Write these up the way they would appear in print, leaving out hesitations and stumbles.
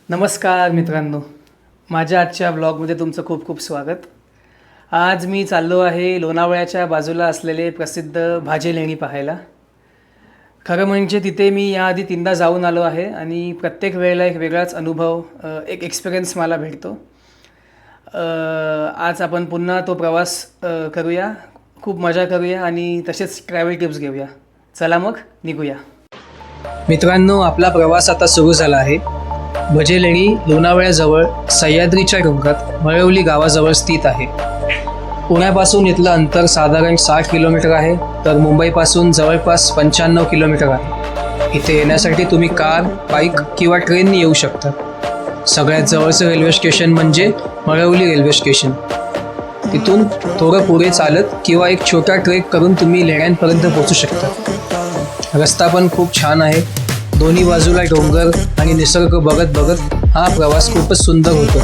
नमस्कार मित्रांनो, माझ्या आजच्या ब्लॉगमध्ये तुमचं खूप खूप स्वागत. आज मी चाललो आहे लोणावळ्याच्या बाजूला असलेले प्रसिद्ध भाजे लेणी पाहायला. खरं म्हणजे तिथे मी याआधी 3दा जाऊन आलो आहे आणि प्रत्येक वेळेला एक वेगळाच अनुभव, एक एक्सपिरियन्स मला भेटतो. आज आपण पुन्हा तो प्रवास करूया, खूप मजा करूया आणि तसेच ट्रॅव्हल टिप्स घेऊया. चला मग निघूया. मित्रांनो, आपला प्रवास आता सुरू झाला आहे. भजे लेणी लोणावळ्याजवळ सह्याद्रीच्या डोंगरात मळवली गावाजवळ स्थित आहे. पुण्यापासून इथलं अंतर साधारण 60 किलोमीटर आहे, तर मुंबईपासून जवळपास 95 किलोमीटर आहे. इथे येण्यासाठी तुम्ही कार, बाईक किंवा ट्रेनने येऊ शकता. सगळ्यात जवळचं रेल्वे स्टेशन म्हणजे मळवली रेल्वे स्टेशन. तिथून थोडं पुढे चालत किंवा एक छोटा ट्रेक करून तुम्ही लेण्यांपर्यंत पोहोचू शकता. रस्ता पण खूप छान आहे. दोन्ही बाजूला डोंगर आणि निसर्ग बघत बघत हा प्रवास खूपच सुंदर होतो.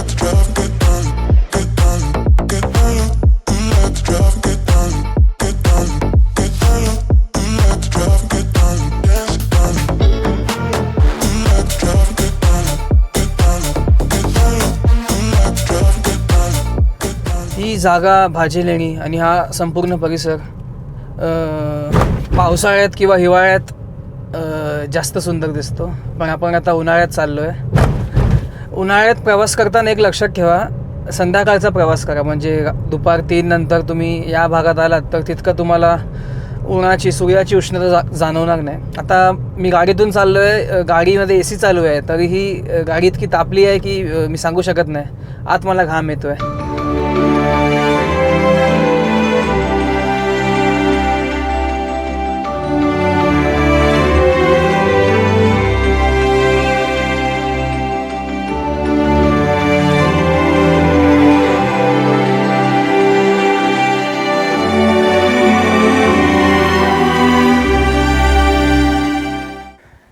ही जागा भाजे लेणी आणि हा संपूर्ण परिसर पावसाळ्यात किंवा हिवाळ्यात जास्त सुंदर दिसतो. पण आपण आता उन्हाळ्यात चाललो आहे. उन्हाळ्यात प्रवास करताना एक लक्षात ठेवा, संध्याकाळचा प्रवास करा. म्हणजे दुपार 3 नंतर तुम्ही या भागात आलात तर तितकं तुम्हाला सूर्याची उष्णता जाणवणार नाही. आता मी गाडीतून चाललो आहे, गाडीमध्ये AC चालू आहे, तरीही गाडी इतकी तापली आहे की मी सांगू शकत नाही. आत मला घाम येतो आहे.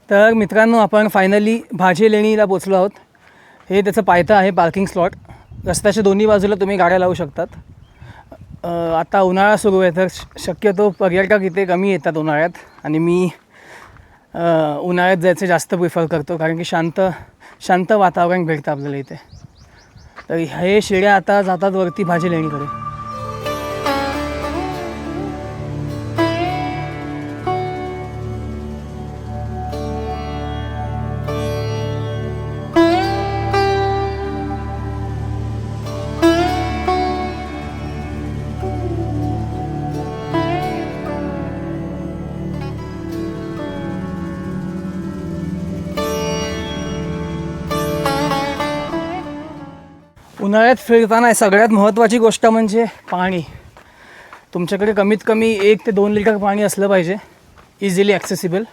तर मित्रांनो, आपण फायनली भाजे लेणीला पोचलो आहोत. हे त्याचं पायथं आहे, पार्किंग स्लॉट. रस्त्याच्या दोन्ही बाजूला तुम्ही गाड्या लावू शकतात. आता उन्हाळा सुरू आहे, तर शक्यतो पर्यटक इथे कमी येतात उन्हाळ्यात, आणि मी उन्हाळ्यात जायचं जास्त प्रिफर करतो, कारण की शांत वातावरण भेटतं आपल्याला इथे. तर हे शिड्या आता जातात वरती भाजे लेणीकडे. उन्हाळ्यात फिरताना सगळ्यात महत्त्वाची गोष्ट म्हणजे पाणी. तुमच्याकडे कमीत कमी 1 ते 2 लिटर पाणी असलं पाहिजे, इझिली ॲक्सेसिबल.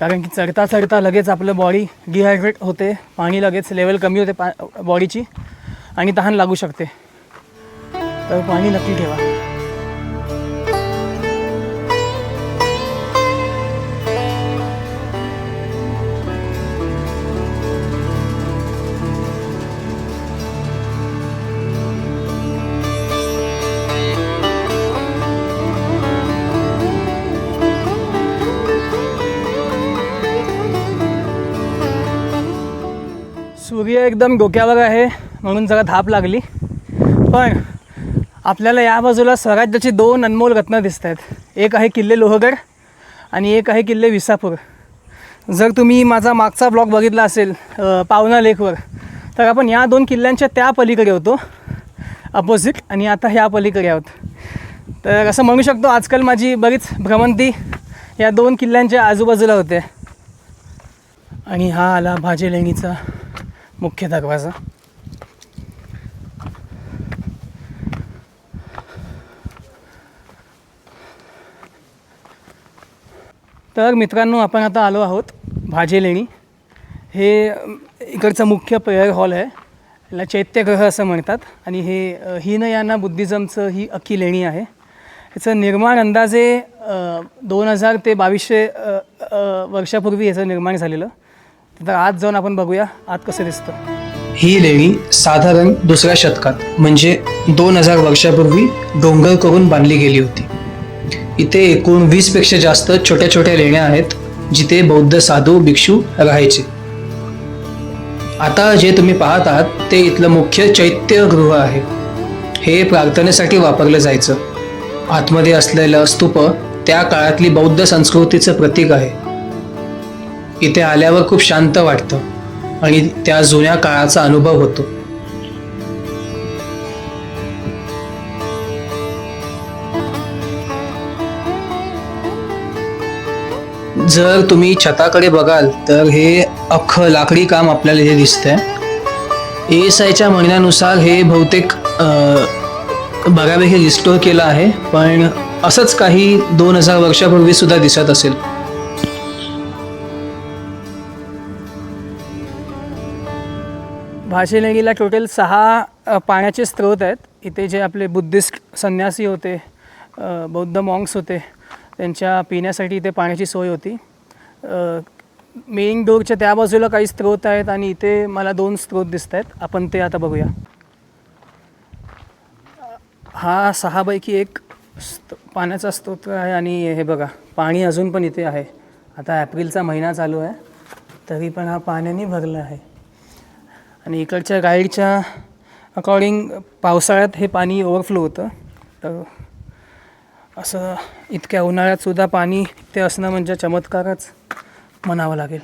कारण की चढता लगेच आपलं बॉडी डिहायड्रेट होते, पाणी लगेच लेवल कमी होते बॉडीची, आणि तहान लागू शकते. तर पाणी नक्की ठेवा. सूर्य एकदम डोक्यावर आहे म्हणून जरा धाप लागली. पण आपल्याला या बाजूला स्वराज्याची 2 अनमोल रत्नं दिसत आहेत. एक आहे किल्ले लोहगड आणि एक आहे किल्ले विसापूर. जर तुम्ही माझा मागचा ब्लॉग बघितला असेल पावना लेकवर, तर आपण या 2 किल्ल्यांच्या त्या पलीकडे होतो, अपोजिट, आणि आता ह्या पलीकडे आहोत. तर असं म्हणू शकतो आजकाल माझी बरीच भ्रमंती या 2 किल्ल्यांच्या आजूबाजूला होते. आणि हा आला भाजे लेणीचा मुख्य दरवाजा. तर मित्रांनो, आपण आता आलो आहोत भाजे लेणी. हे इकडचं मुख्य प्रेयर हॉल आहे. याला चैत्यगृह असं म्हणतात. आणि हे हीनयाना बुद्धिझमचं ही अख्खी लेणी आहे. याचं निर्माण अंदाजे 2000 ते 2200 वर्षापूर्वी याचं निर्माण झालेलं. तर आज जाऊन आपण बघूया आत कसं दिसतं. ही लेणी साधारण 2ऱ्या शतकात म्हणजे 2000 वर्षापूर्वी डोंगर करून बांधली गेली होती. इथे एकूण 20 पेक्षा जास्त छोट्या छोट्या लेण्या आहेत जिथे बौद्ध साधू भिक्षू राहायचे. आता जे तुम्ही पाहत आहात ते इथलं मुख्य चैत्यगृह आहे. हे प्रार्थनेसाठी वापरलं जायचं. आतमध्ये असलेलं स्तूप त्या काळातली बौद्ध संस्कृतीचं प्रतीक आहे. इथे आल्यावर खूप शांत वाटतं आणि त्या जुन्या काळाचा अनुभव होतो. जर तुम्ही छताकडे बघाल तर हे अख्खं लाकडी काम आपल्याला हे दिसतंय. ASIच्या म्हणण्यानुसार हे बहुतेक बऱ्यापैकी रिस्टोर केलं आहे, पण असंच काही 2000 वर्षापूर्वी सुद्धा दिसत असेल. भाषेलेणीला टोटल 6 पाण्याचे स्रोत आहेत. इथे जे आपले बुद्धिस्ट संन्यासी होते, बौद्ध मॉन्क्स होते, त्यांच्या पिण्यासाठी इथे पाण्याची सोय होती. मेन डोरच्या त्या बाजूला काही स्रोत आहेत आणि इथे मला 2 स्रोत दिसत आहेत. आपण ते आता बघूया. हा 6 पैकी एक पाण्याचा स्रोत आहे आणि हे बघा पाणी अजून पण इथे आहे. आता एप्रिलचा महिना चालू आहे तरी पण हा पाण्याने भरला आहे. आणि इकडच्या गाईडच्या अकॉर्डिंग पावसाळ्यात हे पाणी ओव्हरफ्लो होतं. तर असं इतक्या उन्हाळ्यातसुद्धा पाणी ते असणं म्हणजे चमत्कारच म्हणावं लागेल.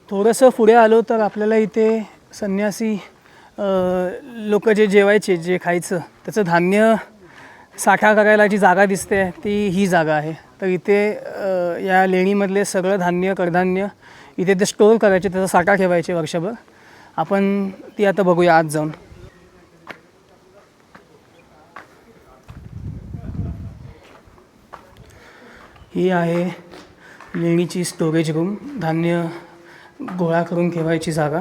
थोडंसं पुढे आलो तर आपल्याला इथे संन्यासी लोक जे जेवायचे, जे खायचं त्याचं धान्य साठा करायला जी जागा दिसते ती ही जागा आहे. तर इथे या लेणीमधले सगळं धान्य, कडधान्य इथे ते स्टोअर करायचे, त्याचा साठा ठेवायचे वर्षभर. आपण ती आता बघूया आत जाऊन. ही आहे लेणीची स्टोरेज रूम, धान्य गोळा करून ठेवायची जागा.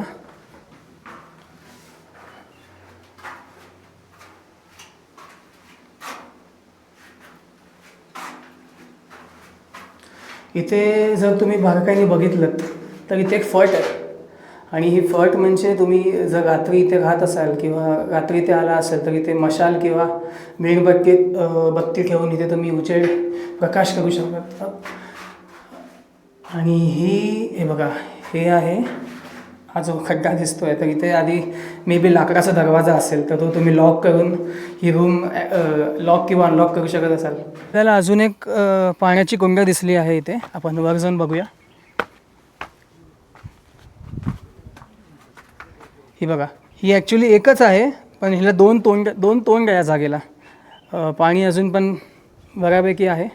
इथे जर तुम्ही बारकाईने बघितलं तर इथे एक फट आहे. आणि ही फट म्हणजे तुम्ही जर रात्री इथे राहत असाल किंवा रात्री इथे आला असेल तर इथे मशाल किंवा बत्ती ठेवून इथे तुम्ही उजेड प्रकाश करू शकता. आणि हे बघा, हे आहे हा जो खड्डा दिसतोय, तर इथे आधी मे बी लाकडाचा दरवाजा असेल तर तो तुम्ही लॉक करून ही रूम लॉक किंवा अनलॉक करू शकत असाल. त्याला अजून एक पाण्याची कुंड दिसली आहे इथे. आपण वर जाऊन बघूया. ही बघा, ही ॲक्च्युली एकच आहे पण हिला दोन तोंड या जागेला. पाणी अजून पण बऱ्यापैकी आहे.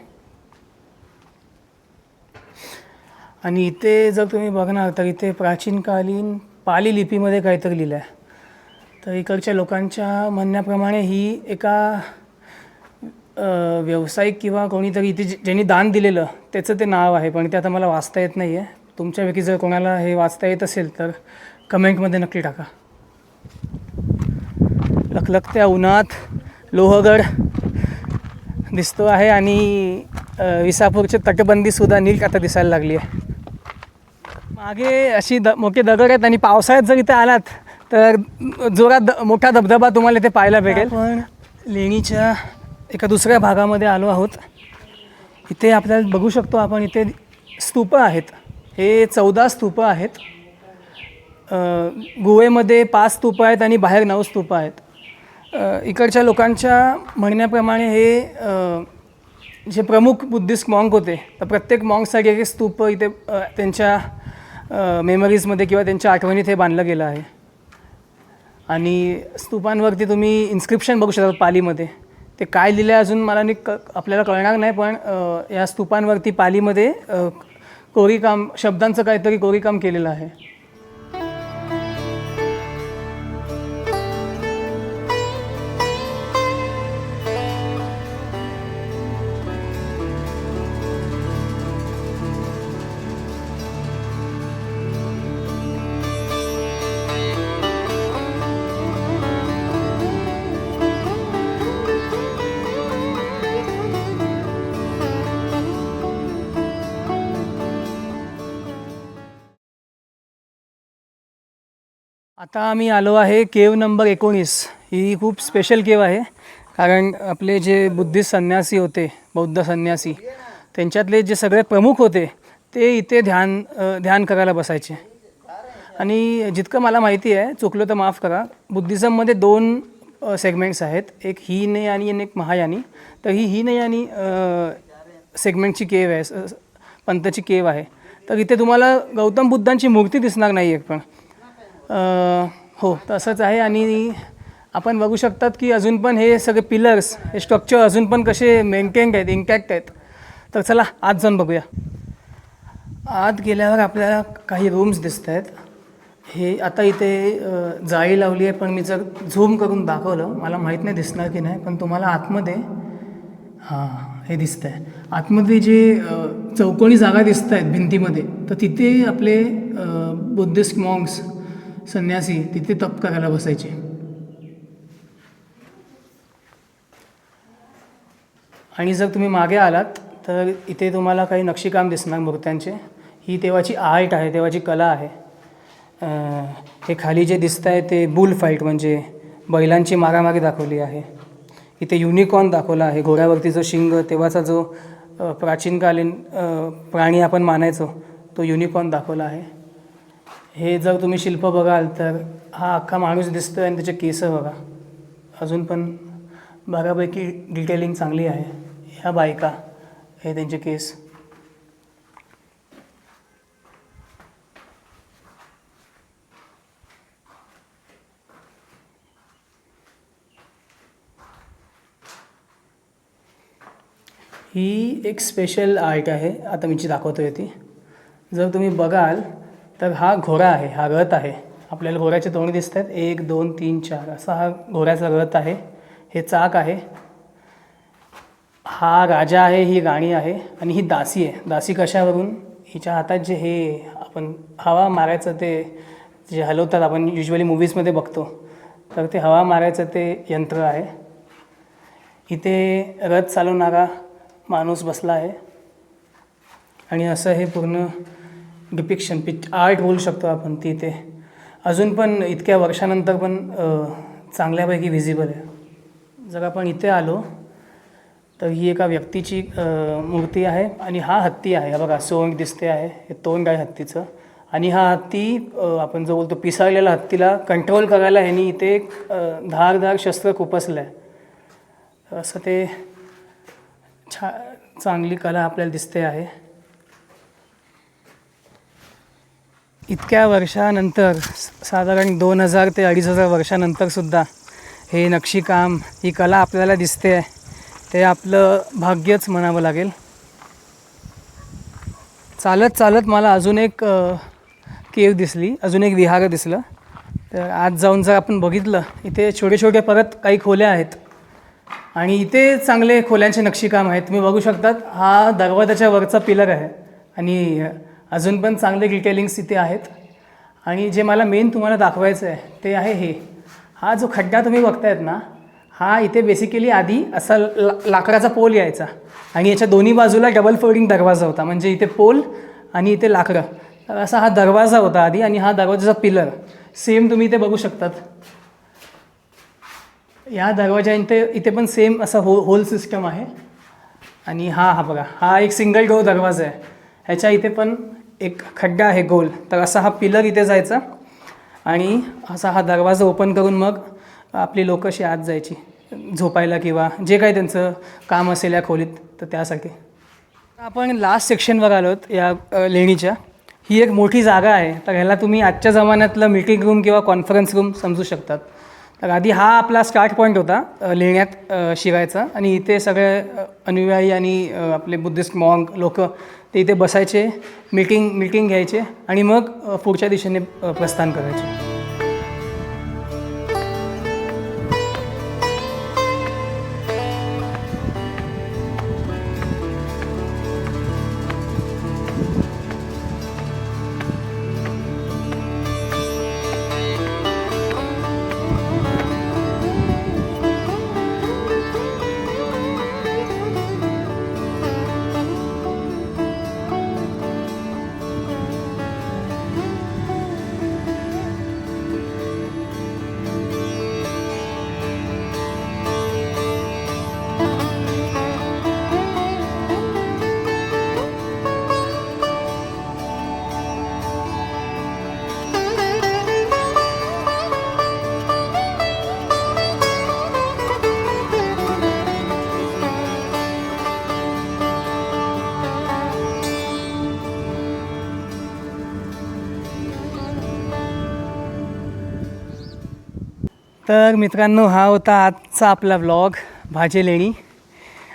आणि इथे जर तुम्ही बघणार तर इथे प्राचीनकालीन पाली लिपीमध्ये काहीतरी लिहिलं आहे. तर इकडच्या लोकांच्या म्हणण्याप्रमाणे ही एका व्यावसायिक किंवा कोणीतरी इथे ज्यांनी दान दिलेलं त्याचं ते नाव आहे, पण ते आता मला वाचता येत नाही आहे. तुमच्यापैकी जर कोणाला हे वाचता येत असेल तर कमेंटमध्ये नक्की टाका. लखलखत्या उन्हात लोहगड दिसतो आहे आणि विसापूरची तटबंदीसुद्धा नीट आता दिसायला लागली आहे. मागे अशी मोठे दगड आहेत आणि पावसाळ्यात जर इथे आलात तर जोरात मोठा धबधबा तुम्हाला इथे पाहायला भेटेल. पण लेणीच्या एका दुसऱ्या भागामध्ये आलो आहोत. इथे आपल्याला बघू शकतो आपण, इथे स्तूप आहेत. हे 14 स्तूप आहेत. गुहेमध्ये 5 स्तूप आहेत आणि बाहेर 9 स्तूप आहेत. इकडच्या लोकांच्या म्हणण्याप्रमाणे हे जे प्रमुख बुद्धिस्ट मॉन्क होते तर प्रत्येक मॉन्कसाठी एक स्तूप इथे त्यांच्या मेमरीजमध्ये किंवा त्यांच्या आठवणीत हे बांधलं गेलं आहे. आणि स्तूपांवरती तुम्ही इन्स्क्रिप्शन बघू शकता पालीमध्ये. ते काय लिहिलं आहे अजून मला आपल्याला कळणार नाही, पण या स्तूपांवरती पालीमध्ये कोरीकाम, शब्दांचं काहीतरी कोरीकाम केलेलं आहे. आता आम्ही आलो आहे केव नंबर 19. ही खूप स्पेशल केव आहे कारण आपले जे बुद्धिस्ट संन्यासी होते, बौद्ध संन्यासी, त्यांच्यातले जे सगळे प्रमुख होते ते इथे ध्यान करायला बसायचे. आणि जितकं मला माहिती आहे, चुकलं तर माफ करा, बुद्धिझममध्ये 2 सेगमेंट्स आहेत, एक हीनयानी आणि एक महायानी. तर ही हीनयानी सेगमेंटची केव आहे, पंथची केव आहे. तर इथे तुम्हाला गौतम बुद्धांची मूर्ती दिसणार नाही आहे, पण हो तसंच आहे. आणि आपण बघू शकतात की अजून पण हे सगळे पिलर्स, हे स्ट्रक्चर अजून पण कसे मेंटेन्ड आहेत, इंटॅक्ट आहेत. तर चला आत जाऊन बघूया. आत गेल्यावर आपल्याला काही रूम्स दिसत आहेत. हे आता इथे जाळी लावली आहे, पण मी जर झूम करून दाखवलं, मला माहीत नाही दिसणार की नाही, पण तुम्हाला आतमध्ये हां हे दिसतं आहे. आतमध्ये जे चौकोनी जागा दिसत आहेत भिंतीमध्ये, तर तिथे आपले बुद्धिस्ट मॉन्क्स, संन्यासी तिथे तप करायला बसायचे. आणि जर तुम्ही मागे आलात तर इथे तुम्हाला काही नक्षीकाम दिसणार मूर्त्यांचे. ही तेव्हाची आर्ट आहे, तेव्हाची कला आहे. हे खाली जे दिसत आहे ते बुल फाईट, म्हणजे बैलांची मारामारी दाखवली आहे. इथे युनिकॉर्न दाखवला आहे, घोड्यावरती जो शिंग, तेव्हाचा जो प्राचीनकालीन प्राणी आपण मानायचो तो युनिकॉर्न दाखवला आहे. हे जर तुम्ही शिल्प बघाल तर हा अख्खा माणूस दिसतो आहे आणि त्याचे केस बघा, अजून पण बऱ्यापैकी डिटेलिंग चांगली आहे. ह्या बायका, हे त्यांचे केस. ही एक स्पेशल आर्ट आहे, आता मी जी दाखवतो आहे ती. जर तुम्ही बघाल तर हा घोडा आहे, हा रथ आहे. आपल्याला घोड्याचे तोंड दिसत आहेत, 1 2 3 4 असा हा घोड्याचा रथ आहे. हे चाक आहे. हा राजा आहे, ही राणी आहे आणि ही दासी आहे. दासी कशावरून, हिच्या हातात जे हे आपण हवा मारायचं ते जे हलवतात, आपण युजली मूवीजमध्ये बघतो, तर ते हवा मारायचं ते यंत्र आहे. इथे रथ चालवणारा माणूस बसला आहे. आणि असं हे पूर्ण डिपिक्शन, आर्ट बोलू शकतो आपण, ती इथे अजून पण इतक्या वर्षानंतर पण चांगल्यापैकी व्हिजिबल आहे. जर आपण इथे आलो तर ही एका व्यक्तीची मूर्ती आहे आणि हा हत्ती आहे. बघा सोंग दिसते आहे, हे तोंड आहे हत्तीचं. आणि हा हत्ती आपण जो बोलतो पिसाळलेला हत्तीला कंट्रोल करायला ह्यांनी इथे एक धारदार शस्त्र खुपसलं आहे. असं ते चांगली कला आपल्याला दिसते आहे. इतक्या वर्षानंतर, साधारण 2000 ते 2500 वर्षानंतरसुद्धा हे नक्षीकाम, ही कला आपल्याला दिसते आहे, ते आपलं भाग्यच म्हणावं लागेल. चालत चालत मला अजून एक केव दिसली, अजून एक विहार दिसलं. तर आज जाऊन जर आपण बघितलं, इथे छोटे छोटे परत काही खोल्या आहेत आणि इथे चांगले खोल्यांचे नक्षीकाम आहेत. तुम्ही बघू शकतात, हा दरवाजाच्या वरचा पिलर आहे आणि अजून पण चांगले डिटेलिंग्स इथे आहेत. आणि जे मला मेन तुम्हाला दाखवायचं आहे ते आहे हा जो खड्डा तुम्ही बघतायत ना, हा इथे बेसिकली आधी असा लाकडाचा पोल यायचा आणि याच्या दोन्ही बाजूला डबल फोल्डिंग दरवाजा होता, म्हणजे इथे पोल आणि इथे लाकडं. तर असा हा दरवाजा होता आधी आणि हा दरवाजाचा पिलर सेम तुम्ही इथे बघू शकतात. या दरवाजा इथे पण सेम असा होल सिस्टम आहे. आणि हा बघा, हा एक सिंगल डोअर दरवाजा आहे. ह्याच्या इथे पण एक खड्डा आहे गोल. तर असा हा पिलर इथे जायचा आणि असा हा दरवाजा ओपन करून मग आपली लोक अशी आत जायची झोपायला किंवा जे काही त्यांचं काम असेल या खोलीत, तर त्यासाठी. आपण लास्ट सेक्शनवर आलोत या लेणीच्या. ही एक मोठी जागा आहे, तर ह्याला तुम्ही आजच्या जमान्यातलं मीटिंग रूम किंवा कॉन्फरन्स रूम समजू शकतात. तर आधी हा आपला स्टार्ट पॉईंट होता लेण्यात शिरायचा आणि इथे सगळे अनुयायी आणि आपले बुद्धिस्ट मॉन्क लोक ते इथे बसायचे, मीटिंग घ्यायचे आणि मग पुढच्या दिशेने प्रस्थान करायचे. तर मित्रांनो, हा होता आजचा आपला व्लॉग भाजे लेणी.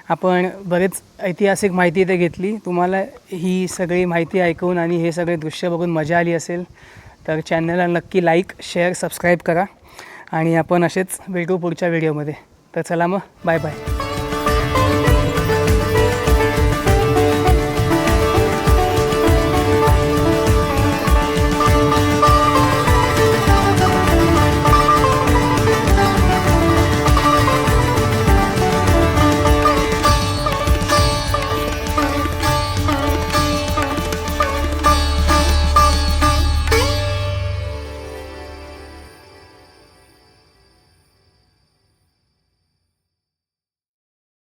आपण बरेच ऐतिहासिक माहिती इथे घेतली. तुम्हाला ही सगळी माहिती ऐकून आणि हे सगळे दृश्य बघून मजा आली असेल तर चॅनलला नक्की लाईक, शेअर, सबस्क्राईब करा आणि आपण असेच भेटू पुढच्या व्हिडिओमध्ये. तर चला मग, बाय बाय.